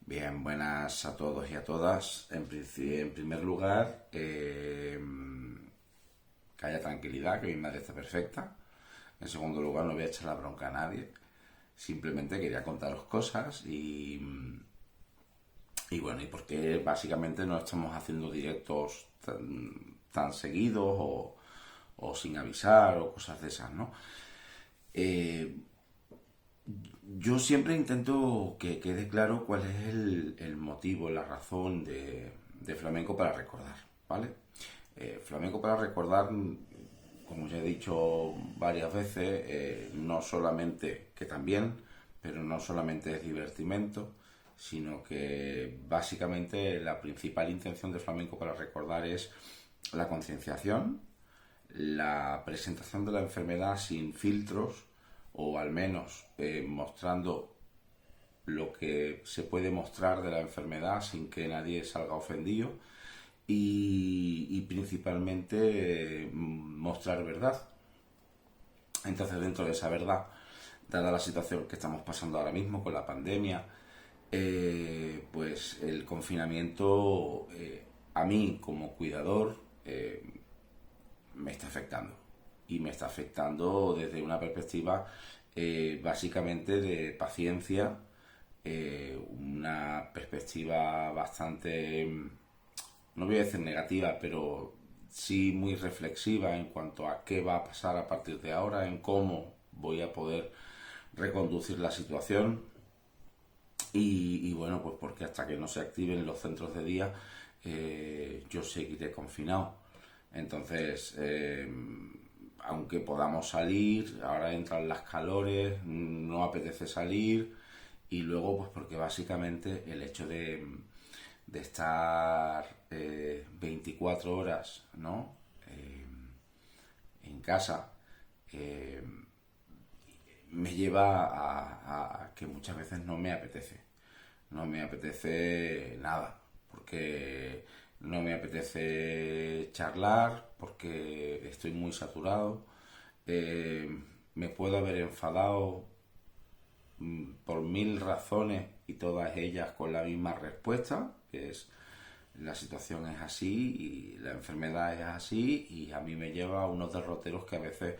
Bien, buenas a todos y a todas. En primer lugar, que haya tranquilidad, que mi madre está perfecta. En segundo lugar, no voy a echar la bronca a nadie. Simplemente quería contaros cosas y bueno, y por qué básicamente no estamos haciendo directos tan seguidos o sin avisar o cosas de esas, ¿no? Eh, yo siempre intento que quede claro cuál es el motivo, la razón de Flamenco para recordar, ¿vale? Flamenco para recordar, como ya he dicho varias veces, no solamente, que también, pero no solamente es divertimento, sino que básicamente la principal intención de Flamenco para recordar es la concienciación, la presentación de la enfermedad sin filtros, o al menos mostrando lo que se puede mostrar de la enfermedad sin que nadie salga ofendido y principalmente mostrar verdad. Entonces, dentro de esa verdad, dada la situación que estamos pasando ahora mismo con la pandemia, pues el confinamiento a mí como cuidador me está afectando. Y me está afectando desde una perspectiva básicamente de paciencia, una perspectiva bastante, no voy a decir negativa, pero sí muy reflexiva en cuanto a qué va a pasar a partir de ahora, en cómo voy a poder reconducir la situación. Y bueno, pues porque hasta que no se activen los centros de día, yo seguiré confinado. Entonces, aunque podamos salir, ahora entran las calores, no apetece salir y luego pues porque básicamente el hecho de estar 24 horas, ¿no? En casa eh, me lleva a que muchas veces no me apetece. No me apetece nada, porque no me apetece charlar, porque estoy muy saturado. Eh, Me puedo haber enfadado por mil razones y todas ellas con la misma respuesta, que es la situación es así y la enfermedad es así y a mí me lleva a unos derroteros que a veces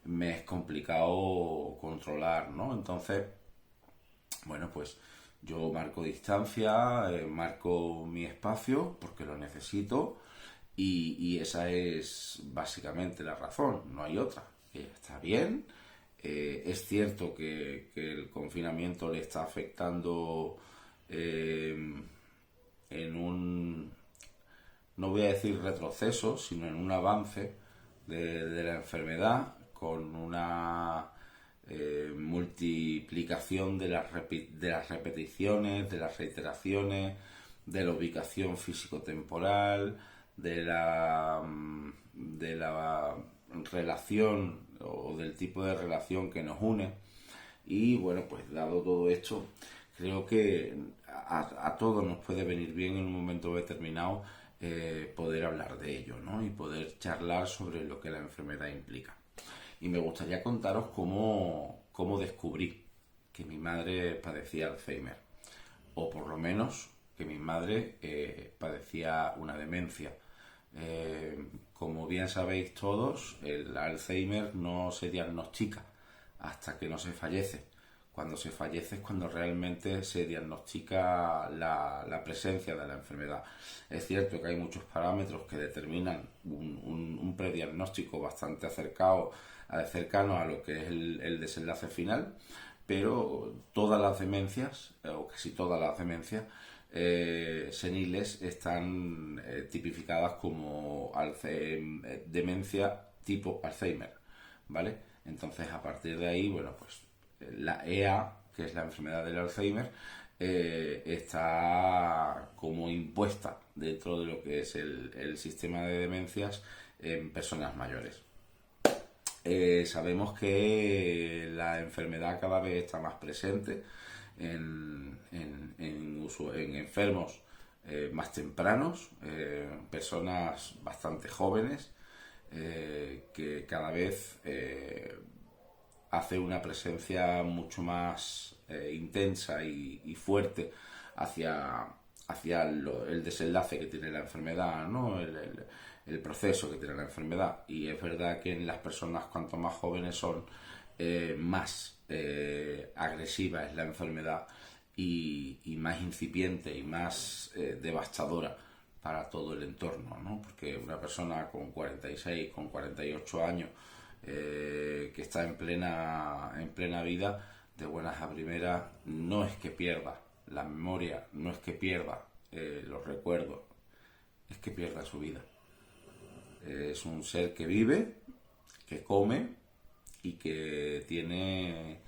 me es complicado controlar, ¿no? Entonces, bueno, pues yo marco distancia, marco mi espacio porque lo necesito y esa es básicamente la razón, no hay otra. Está bien, es cierto que el confinamiento le está afectando eh, en un, no voy a decir retroceso, sino en un avance de la enfermedad con una multiplicación de las repeticiones, de las reiteraciones, de la ubicación físico-temporal, de la relación o del tipo de relación que nos une. Y bueno, pues dado todo esto, creo que a todos nos puede venir bien en un momento determinado poder hablar de ello, ¿no? Y poder charlar sobre lo que la enfermedad implica. Y me gustaría contaros cómo descubrí que mi madre padecía Alzheimer, o por lo menos que mi madre padecía una demencia. Como bien sabéis todos, el Alzheimer no se diagnostica hasta que no se fallece. Cuando se fallece es cuando realmente se diagnostica la presencia de la enfermedad. Es cierto que hay muchos parámetros que determinan un prediagnóstico bastante cercano a lo que es el desenlace final, pero todas las demencias, o casi todas las demencias, seniles están tipificadas como demencia tipo Alzheimer, ¿vale? Entonces, a partir de ahí, bueno, pues la EA, que es la enfermedad del Alzheimer, está como impuesta dentro de lo que es el sistema de demencias en personas mayores. Sabemos que la enfermedad cada vez está más presente en enfermos más tempranos, personas bastante jóvenes, que cada vez hace una presencia mucho más intensa y fuerte hacia el desenlace que tiene la enfermedad, ¿no? El proceso que tiene la enfermedad. Y es verdad que en las personas cuanto más jóvenes son, más agresiva es la enfermedad y más incipiente y más devastadora para todo el entorno, ¿no? Porque una persona con 46, con 48 años, que está en plena vida, de buenas a primeras, no es que pierda la memoria, no es que pierda los recuerdos, es que pierda su vida. Es un ser que vive, que come y que tiene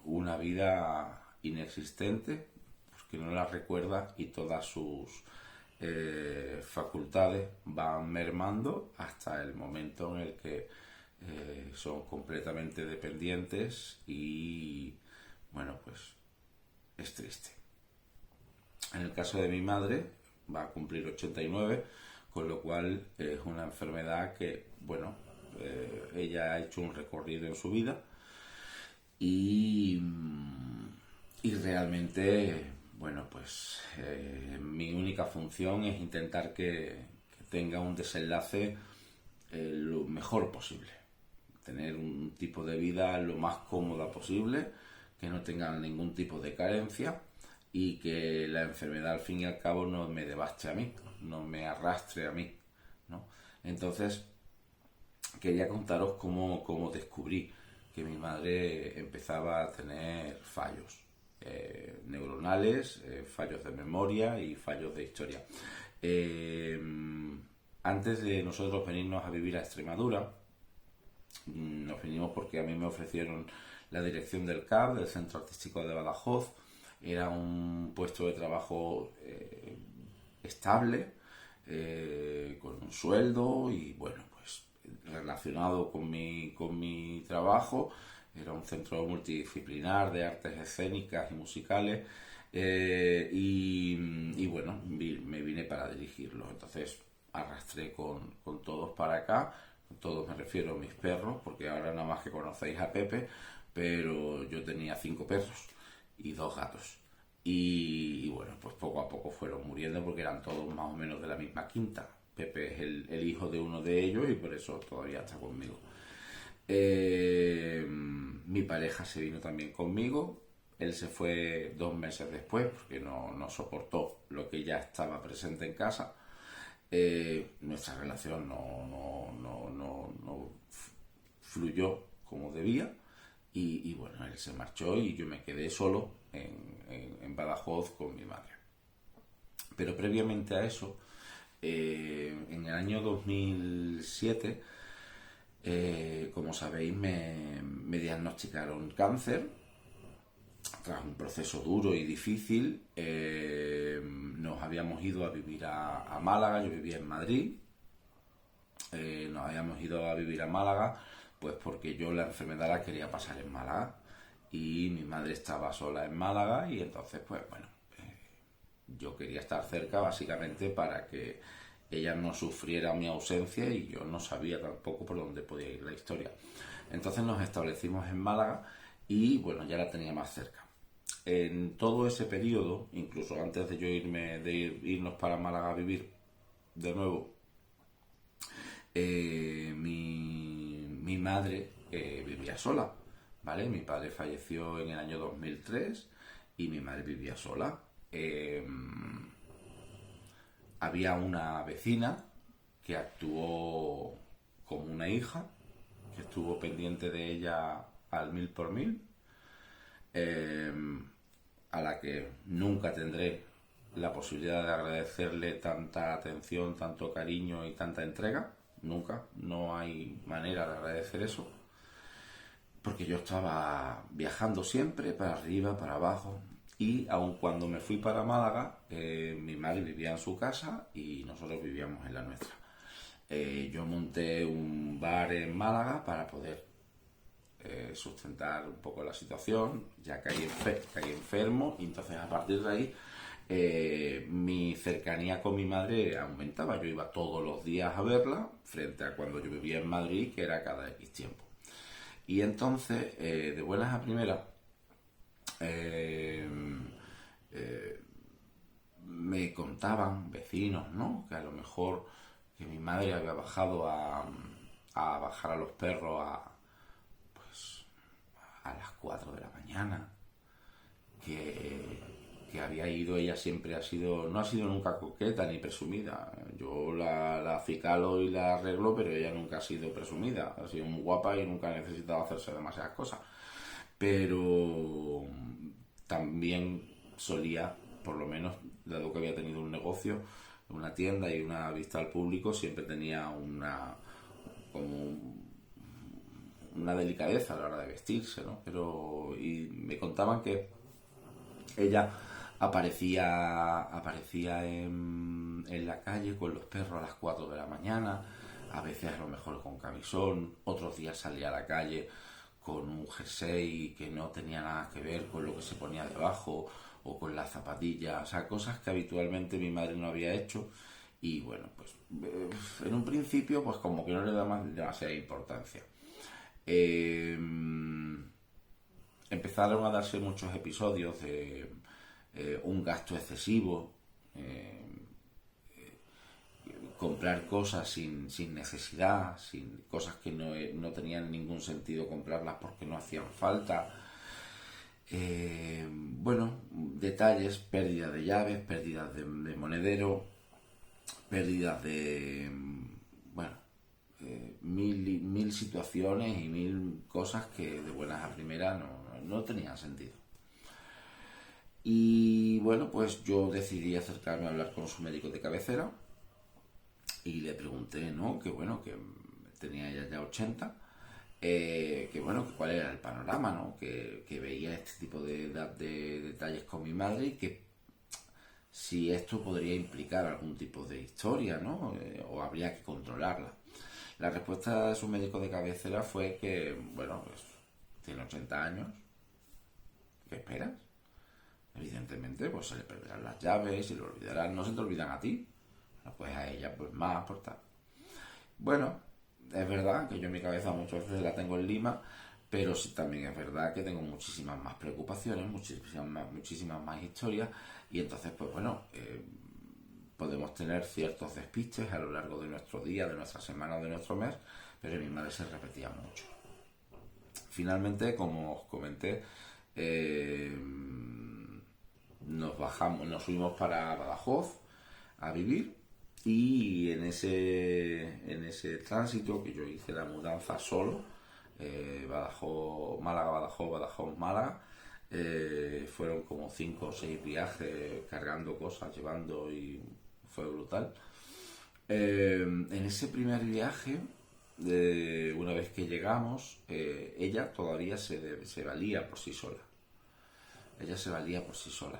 una vida inexistente, porque no la recuerda, y todas sus facultades van mermando hasta el momento en el que son completamente dependientes y, bueno, pues es triste. En el caso de mi madre, va a cumplir 89, con lo cual es una enfermedad que, bueno, ella ha hecho un recorrido en su vida y, y realmente, bueno, pues mi única función es intentar que tenga un desenlace lo mejor posible, tener un tipo de vida lo más cómoda posible, que no tenga ningún tipo de carencia y que la enfermedad al fin y al cabo no me devaste a mí, no me arrastre a mí, ¿no? Entonces, quería contaros cómo descubrí que mi madre empezaba a tener fallos neuronales, fallos de memoria y fallos de historia. Antes de nosotros venirnos a vivir a Extremadura, nos vinimos porque a mí me ofrecieron la dirección del CAB, del Centro Artístico de Badajoz. Era un puesto de trabajo estable, con un sueldo y, bueno, pues relacionado con mi trabajo. Era un centro multidisciplinar de artes escénicas y musicales, y bueno, me vine para dirigirlo. Entonces arrastré con todos para acá. Con todos me refiero a mis perros, porque ahora nada más que conocéis a Pepe, pero yo tenía 5 perros y 2 gatos. Y bueno, pues poco a poco fueron muriendo porque eran todos más o menos de la misma quinta. Pepe es el hijo de uno de ellos y por eso todavía está conmigo. Mi pareja se vino también conmigo. Él se fue 2 meses después porque no soportó lo que ya estaba presente en casa. Nuestra relación no fluyó como debía y bueno, él se marchó y yo me quedé solo en Badajoz con mi madre. Pero previamente a eso, en el año 2007, como sabéis, me diagnosticaron cáncer. Tras un proceso duro y difícil, nos habíamos ido a vivir a Málaga. Yo vivía en Madrid. Nos habíamos ido a vivir a Málaga pues porque yo la enfermedad la quería pasar en Málaga y mi madre estaba sola en Málaga y entonces pues bueno, yo quería estar cerca básicamente para que ella no sufriera mi ausencia y yo no sabía tampoco por dónde podía ir la historia. Entonces nos establecimos en Málaga y bueno, ya la tenía más cerca. En todo ese periodo, incluso antes de yo irnos para Málaga a vivir de nuevo, mi madre vivía sola, ¿vale? Mi padre falleció en el año 2003 y mi madre vivía sola. Había una vecina que actuó como una hija, que estuvo pendiente de ella al 1000 por 1000, a la que nunca tendré la posibilidad de agradecerle tanta atención, tanto cariño y tanta entrega. Nunca, no hay manera de agradecer eso, porque yo estaba viajando siempre para arriba, para abajo, y aun cuando me fui para Málaga, mi madre vivía en su casa y nosotros vivíamos en la nuestra. Yo monté un bar en Málaga para poder sustentar un poco la situación, ya caí enfermo, y entonces a partir de ahí mi cercanía con mi madre aumentaba. Yo iba todos los días a verla, frente a cuando yo vivía en Madrid, que era cada X tiempo. Y entonces, de buenas a primeras, me contaban vecinos, ¿no? Que a lo mejor que mi madre había bajado a bajar a los perros a las 4 de la mañana, que había ido, ella siempre no ha sido nunca coqueta ni presumida. Yo la acicalo y la arreglo, pero ella nunca ha sido presumida, ha sido muy guapa y nunca ha necesitado hacerse demasiadas cosas. Pero también solía, por lo menos, dado que había tenido un negocio, una tienda y una vista al público, siempre tenía como una delicadeza a la hora de vestirse, ¿no? Y me contaban que ella aparecía en la calle con los perros a las 4 de la mañana, a veces a lo mejor con camisón, otros días salía a la calle con un jersey que no tenía nada que ver con lo que se ponía debajo, o con las zapatillas, o sea, cosas que habitualmente mi madre no había hecho. Y bueno, pues en un principio pues como que no le daba demasiada importancia. Eh, Empezaron a darse muchos episodios de un gasto excesivo, comprar cosas sin necesidad, sin cosas que no tenían ningún sentido comprarlas porque no hacían falta. Bueno, detalles, pérdida de llaves, pérdidas de monedero, pérdidas de, bueno, mil situaciones y mil cosas que de buenas a primeras no tenían sentido. Y bueno, pues yo decidí acercarme a hablar con su médico de cabecera y le pregunté, ¿no? Que bueno, que tenía ella ya 80, que bueno, que cuál era el panorama, ¿no? Que veía este tipo de detalles con mi madre y que si esto podría implicar algún tipo de historia, ¿no? O habría que controlarla. La respuesta de su médico de cabecera fue que, bueno, pues tiene 80 años, ¿qué esperas? Evidentemente, pues se le perderán las llaves, se le olvidarán, no se te olvidan a ti, pues a ella pues más por tal. Bueno, es verdad que yo en mi cabeza muchas veces la tengo en lima, pero sí también es verdad que tengo muchísimas más preocupaciones, muchísimas más historias, y entonces pues bueno, podemos tener ciertos despistes a lo largo de nuestro día, de nuestra semana o de nuestro mes, pero en mi madre se repetía mucho. Finalmente, como os comenté, nos fuimos para Badajoz a vivir, y en ese tránsito que yo hice la mudanza solo, Badajoz, Málaga, Badajoz, Badajoz, Málaga, fueron como 5 o 6 viajes cargando cosas, llevando, y fue brutal. En ese primer viaje, una vez que llegamos, ella todavía se valía por sí sola. Ella se valía por sí sola.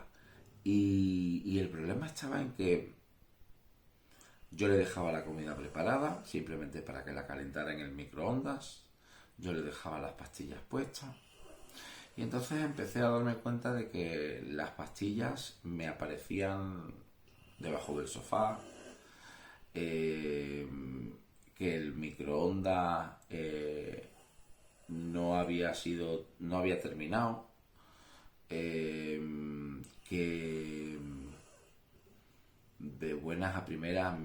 Y el problema estaba en que yo le dejaba la comida preparada, simplemente para que la calentara en el microondas. Yo le dejaba las pastillas puestas. Y entonces empecé a darme cuenta de que las pastillas me aparecían debajo del sofá, que el microondas no había terminado, que de buenas a primeras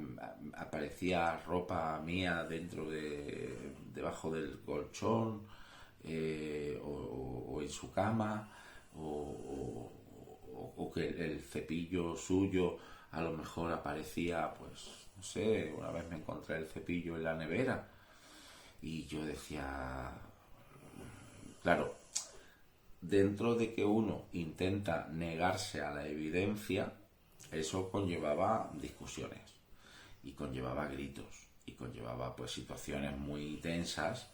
aparecía ropa mía debajo del colchón, o en su cama, o que el cepillo suyo a lo mejor aparecía, pues no sé, una vez me encontré el cepillo en la nevera y yo decía, claro, dentro de que uno intenta negarse a la evidencia, eso conllevaba discusiones y conllevaba gritos y conllevaba pues situaciones muy tensas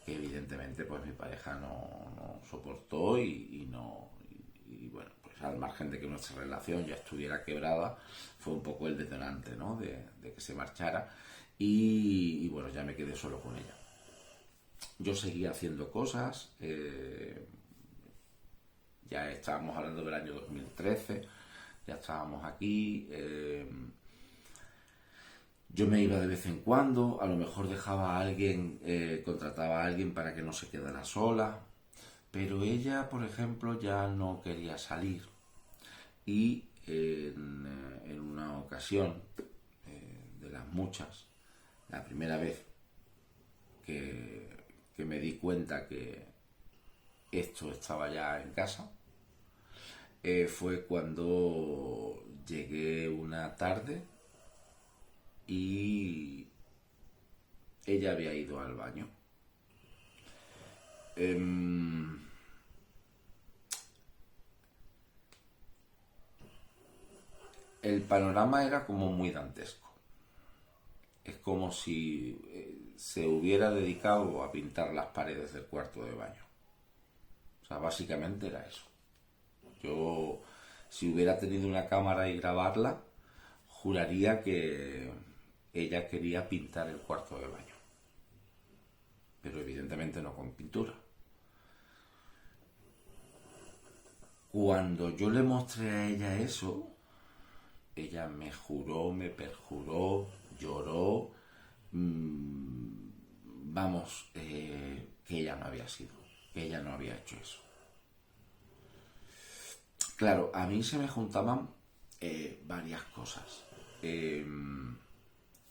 que evidentemente pues mi pareja no soportó, y bueno, pues al margen de que nuestra relación ya estuviera quebrada, fue un poco el detonante, ¿no? de que se marchara, y bueno, ya me quedé solo con ella. Yo seguía haciendo cosas, ya estábamos hablando del año 2013, ya estábamos aquí, yo me iba de vez en cuando, a lo mejor dejaba a alguien, contrataba a alguien para que no se quedara sola, pero ella, por ejemplo, ya no quería salir, y en una ocasión, de las muchas, la primera vez que me di cuenta que esto estaba ya en casa, fue cuando llegué una tarde y ella había ido al baño. El panorama era como muy dantesco. Es como si se hubiera dedicado a pintar las paredes del cuarto de baño. O sea, básicamente era eso. Yo, si hubiera tenido una cámara y grabarla, juraría que ella quería pintar el cuarto de baño. Pero evidentemente no con pintura. Cuando yo le mostré a ella eso, ella me juró, me perjuró, lloró, vamos, que ella no había sido, que ella no había hecho eso. Claro, a mí se me juntaban varias cosas.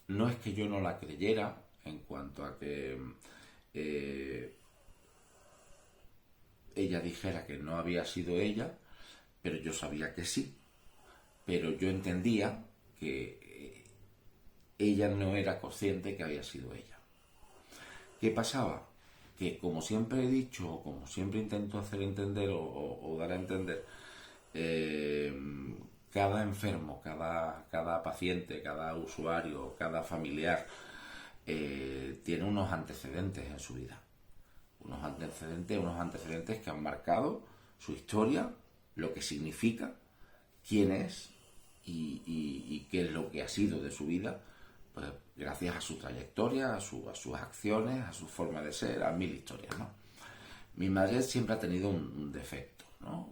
No es que yo no la creyera en cuanto a que ella dijera que no había sido ella, pero yo sabía que sí. Pero yo entendía que ella no era consciente que había sido ella. ¿Qué pasaba? Que como siempre he dicho, o como siempre intento hacer entender o dar a entender, cada enfermo, cada paciente, cada usuario, cada familiar tiene unos antecedentes en su vida. Unos antecedentes que han marcado su historia, lo que significa, quién es y qué es lo que ha sido de su vida, pues gracias a su trayectoria, a sus acciones, a su forma de ser, a mil historias, ¿no? Mi madre siempre ha tenido un defecto, ¿no?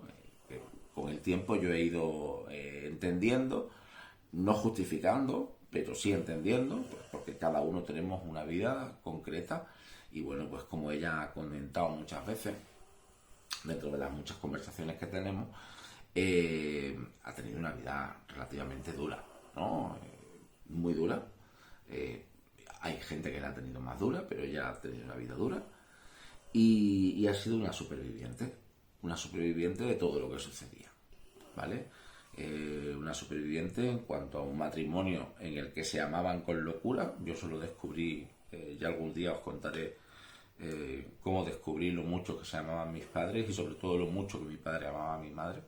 Que con el tiempo yo he ido entendiendo, no justificando, pero sí entendiendo, pues porque cada uno tenemos una vida concreta y bueno, pues como ella ha comentado muchas veces, dentro de las muchas conversaciones que tenemos, ha tenido una vida relativamente dura, ¿no? Muy dura. Hay gente que la ha tenido más dura, pero ella ha tenido una vida dura y ha sido una superviviente de todo lo que sucedía, ¿vale? Una superviviente en cuanto a un matrimonio en el que se amaban con locura. Yo eso lo descubrí, ya algún día os contaré cómo descubrí lo mucho que se amaban mis padres y sobre todo lo mucho que mi padre amaba a mi madre.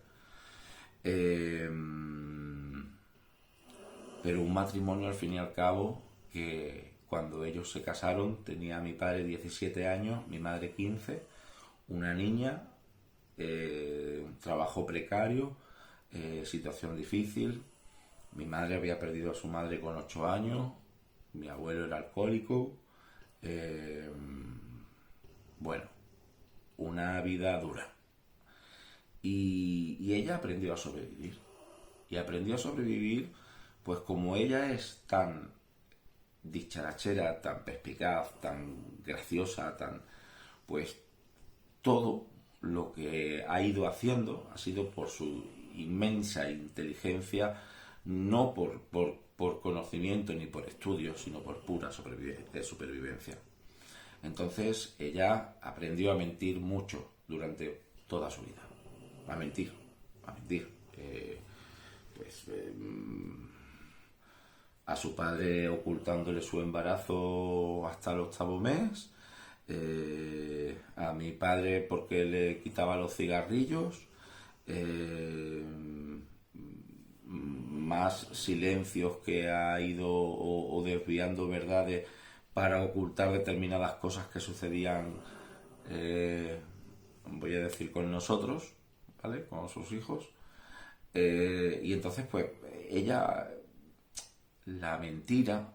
Pero un matrimonio al fin y al cabo que cuando ellos se casaron tenía mi padre 17 años, mi madre 15, una niña, trabajo precario, situación difícil. Mi madre había perdido a su madre con 8 años, mi abuelo era alcohólico, bueno, una vida dura. Y ella aprendió a sobrevivir. Y aprendió a sobrevivir, pues como ella es tan dicharachera, tan perspicaz, tan graciosa, pues todo lo que ha ido haciendo ha sido por su inmensa inteligencia, no por conocimiento ni por estudios, sino por pura supervivencia. Entonces ella aprendió a mentir mucho durante toda su vida. A mentir. A su padre ocultándole su embarazo hasta el 8º mes, a mi padre porque le quitaba los cigarrillos, más silencios que ha ido o desviando verdades para ocultar determinadas cosas que sucedían, voy a decir, con nosotros, ¿vale? Con sus hijos. Y entonces pues ella, la mentira,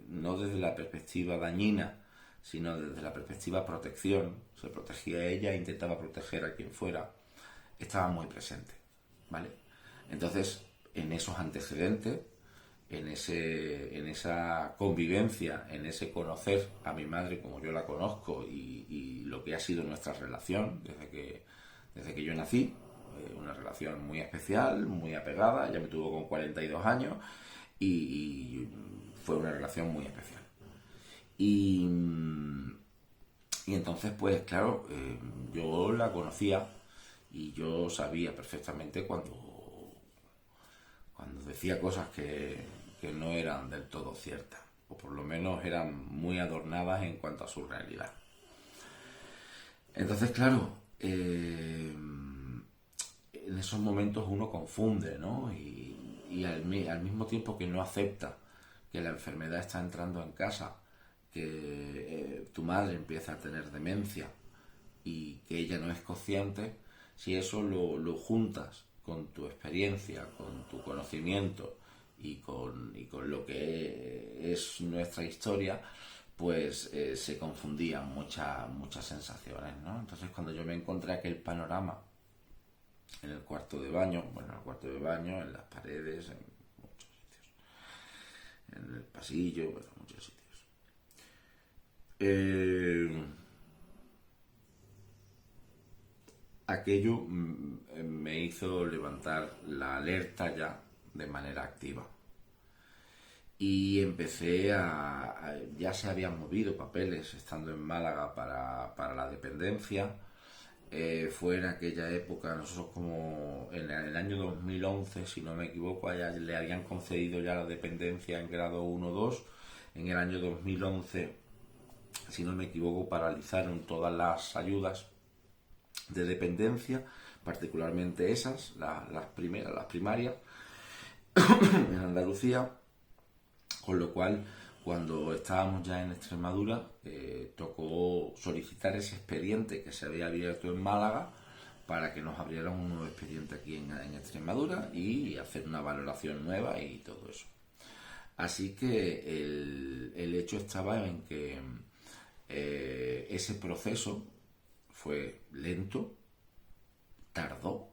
no desde la perspectiva dañina, sino desde la perspectiva protección, se protegía a ella e intentaba proteger a quien fuera, estaba muy presente, ¿vale? Entonces, en esos antecedentes, en esa convivencia, en ese conocer a mi madre como yo la conozco y lo que ha sido nuestra relación desde que yo nací, una relación muy especial, muy apegada. Ella me tuvo con 42 años y fue una relación muy especial. Y, y entonces, pues claro, yo la conocía y yo sabía perfectamente cuando decía cosas que no eran del todo ciertas, o por lo menos eran muy adornadas en cuanto a su realidad. Entonces, claro, en esos momentos uno confunde, ¿no? Y al mismo tiempo que no acepta que la enfermedad está entrando en casa, que tu madre empieza a tener demencia y que ella no es consciente, si eso lo juntas con tu experiencia, con tu conocimiento y con lo que es nuestra historia, pues se confundían muchas sensaciones, ¿no? Entonces cuando yo me encontré aquel panorama en el cuarto de baño, bueno, en el cuarto de baño, en las paredes, en muchos sitios, en el pasillo, bueno, en muchos sitios. Aquello me hizo levantar la alerta ya de manera activa. Y empecé ya se habían movido papeles estando en Málaga para la dependencia. Fue en aquella época, nosotros como en el año 2011, si no me equivoco, allá le habían concedido ya la dependencia en grado 1-2. En el año 2011, si no me equivoco, paralizaron todas las ayudas de dependencia, particularmente esas, las primarias, en Andalucía, con lo cual cuando estábamos ya en Extremadura tocó solicitar ese expediente que se había abierto en Málaga para que nos abrieran un nuevo expediente aquí en Extremadura y hacer una valoración nueva y todo eso. Así que el hecho estaba en que ese proceso fue lento, tardó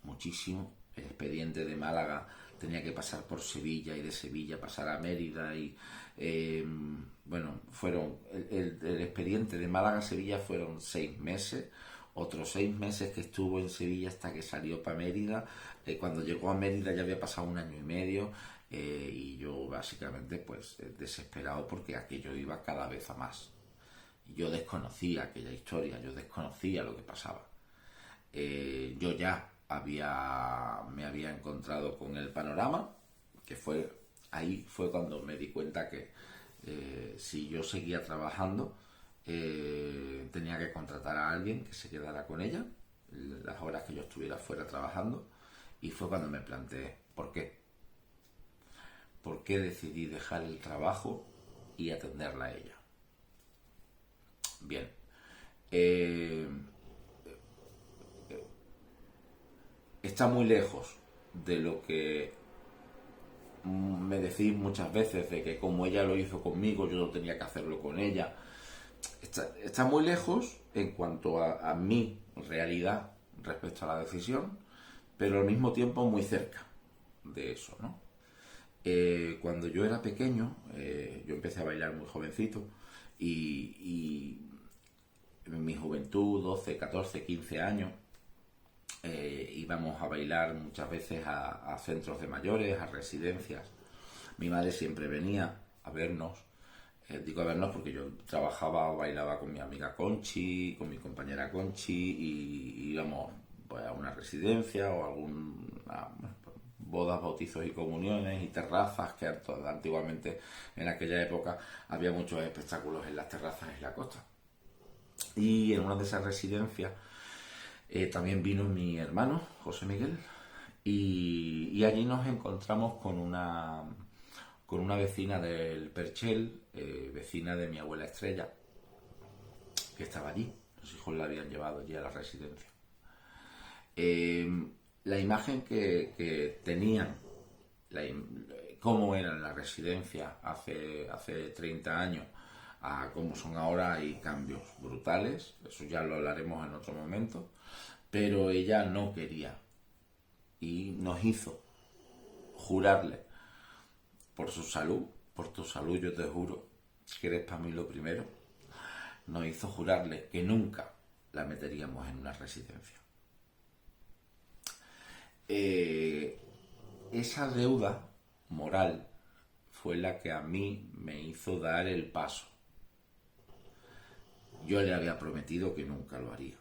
muchísimo. El expediente de Málaga tenía que pasar por Sevilla y de Sevilla pasar a Mérida y bueno, fueron el expediente de Málaga a Sevilla fueron 6 meses, otros 6 meses que estuvo en Sevilla hasta que salió para Mérida. Cuando llegó a Mérida ya había pasado 1 año y medio y yo básicamente pues desesperado porque aquello iba cada vez a más. Yo desconocía aquella historia, yo desconocía lo que pasaba. Yo ya me había encontrado con el panorama, que ahí fue cuando me di cuenta que si yo seguía trabajando, tenía que contratar a alguien que se quedara con ella las horas que yo estuviera fuera trabajando, y fue cuando me planteé, ¿por qué? ¿Por qué decidí dejar el trabajo y atenderla a ella? Bien, está muy lejos de lo que me decís muchas veces, de que como ella lo hizo conmigo, yo no tenía que hacerlo con ella. Está muy lejos en cuanto a mi realidad respecto a la decisión, pero al mismo tiempo muy cerca de eso, ¿no? Cuando yo era pequeño, yo empecé a bailar muy jovencito y en mi juventud, 12, 14, 15 años, íbamos a bailar muchas veces a centros de mayores, a residencias. Mi madre siempre venía a vernos. Digo a vernos porque yo trabajaba o bailaba con mi amiga Conchi, con mi compañera Conchi, y íbamos pues, a una residencia o a bodas, bautizos y comuniones y terrazas, que antiguamente en aquella época había muchos espectáculos en las terrazas en la costa. Y en una de esas residencias también vino mi hermano, José Miguel, y allí nos encontramos con una vecina del Perchel, vecina de mi abuela Estrella, que estaba allí. Los hijos la habían llevado allí a la residencia. La imagen que tenían, cómo eran las residencias hace 30 años a cómo son ahora, hay cambios brutales. Eso ya lo hablaremos en otro momento. Pero ella no quería y nos hizo jurarle por su salud, por tu salud yo te juro que eres para mí lo primero, nos hizo jurarle que nunca la meteríamos en una residencia. eh, esa deuda moral fue la que a mí me hizo dar el paso. Yo le había prometido que nunca lo haría.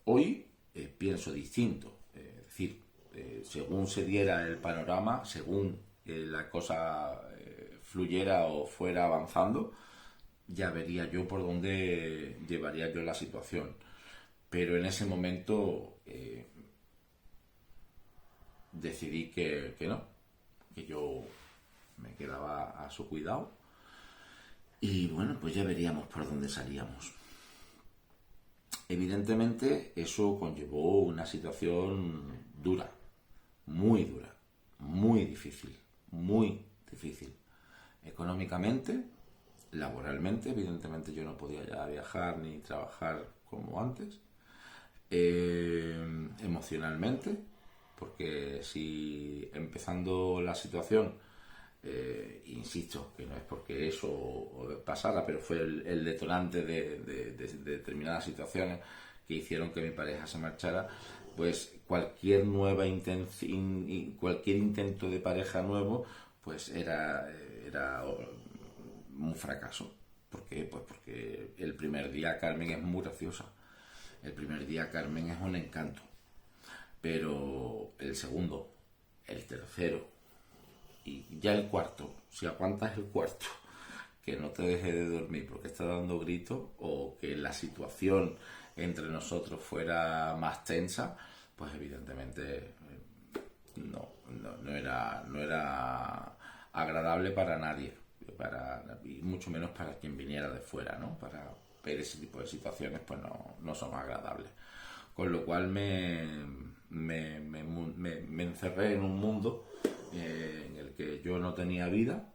Hoy pienso distinto, es decir, según se diera el panorama, según la cosa fluyera o fuera avanzando, ya vería yo por dónde llevaría yo la situación. Pero en ese momento decidí que no, que yo me quedaba a su cuidado y bueno, pues ya veríamos por dónde salíamos. Evidentemente eso conllevó una situación dura, muy difícil, muy difícil. Económicamente, laboralmente, evidentemente yo no podía ya viajar ni trabajar como antes. Emocionalmente, porque si empezando la situación, insisto, que no es porque eso pasara, pero fue el detonante de determinadas situaciones que hicieron que mi pareja se marchara, pues cualquier nueva cualquier intento de pareja nuevo, pues era un fracaso. ¿Por qué? Pues porque el primer día Carmen es muy graciosa. El primer día Carmen es un encanto. Pero el segundo, el tercero y ya el cuarto, si aguantas el cuarto, que no te deje de dormir porque está dando gritos o que la situación entre nosotros fuera más tensa, pues evidentemente no era agradable para nadie, y mucho menos para quien viniera de fuera, ¿no? Para ver ese tipo de situaciones, pues no son agradables. Con lo cual me encerré en un mundo en el que yo no tenía vida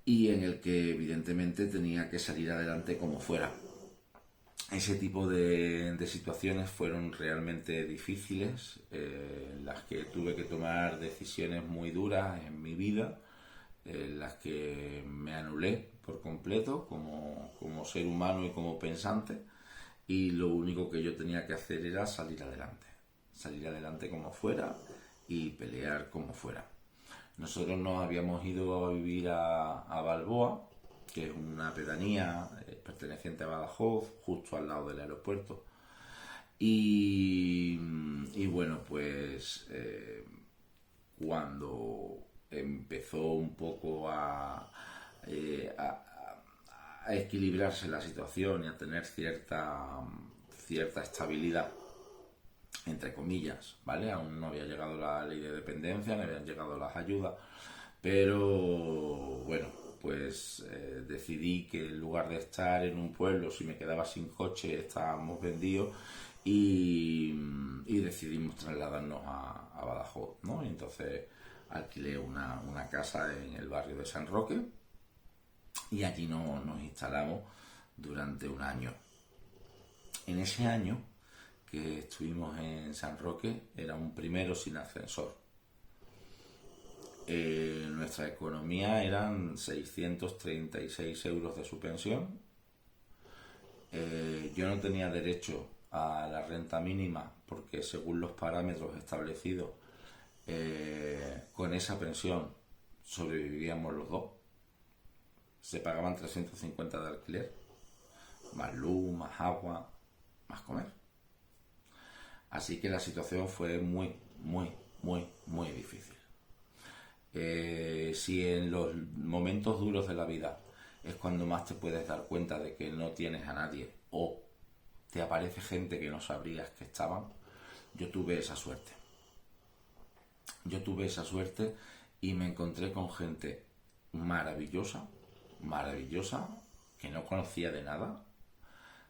y en el que evidentemente tenía que salir adelante como fuera. Ese tipo de situaciones fueron realmente difíciles, en las que tuve que tomar decisiones muy duras en mi vida, en las que me anulé por completo como ser humano y como pensante, y lo único que yo tenía que hacer era salir adelante como fuera y pelear como fuera. Nosotros nos habíamos ido a vivir a Balboa, que es una pedanía perteneciente a Badajoz, justo al lado del aeropuerto. Y bueno, pues cuando empezó un poco eh, a, a equilibrarse la situación y a tener cierta estabilidad, entre comillas, ¿vale? Aún no había llegado la ley de dependencia, no habían llegado las ayudas, pero bueno, pues decidí que en lugar de estar en un pueblo, si me quedaba sin coche, estábamos vendidos y decidimos trasladarnos a Badajoz, ¿no? Y entonces alquilé una casa en el barrio de San Roque y allí nos instalamos durante un año. En ese año que estuvimos en San Roque era un primero sin ascensor. Nuestra economía eran 636 euros de su pensión. Yo no tenía derecho a la renta mínima porque según los parámetros establecidos con esa pensión sobrevivíamos los dos. Se pagaban 350 de alquiler, más luz, más agua, más comer. Así que la situación fue muy difícil. Si en los momentos duros de la vida es cuando más te puedes dar cuenta de que no tienes a nadie o te aparece gente que no sabrías que estaban, yo tuve esa suerte. Y me encontré con gente maravillosa, que no conocía de nada,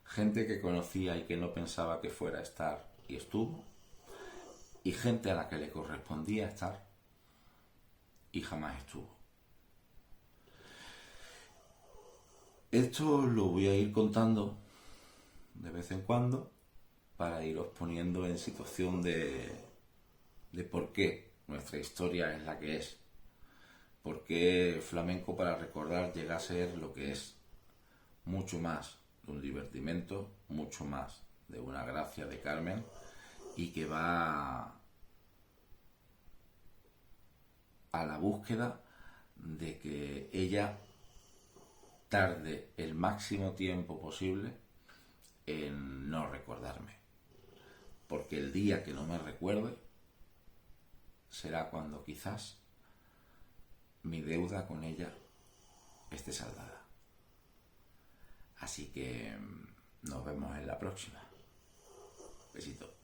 gente que conocía y que no pensaba que fuera a estar y estuvo, y gente a la que le correspondía estar y jamás estuvo. Esto lo voy a ir contando de vez en cuando para iros poniendo en situación de por qué nuestra historia es la que es, por qué Flamenco para Recordar llega a ser lo que es, mucho más de un divertimento, mucho más de una gracia de Carmen y que va a la búsqueda de que ella tarde el máximo tiempo posible en no recordarme. Porque el día que no me recuerde será cuando quizás mi deuda con ella esté saldada. Así que nos vemos en la próxima. Besito.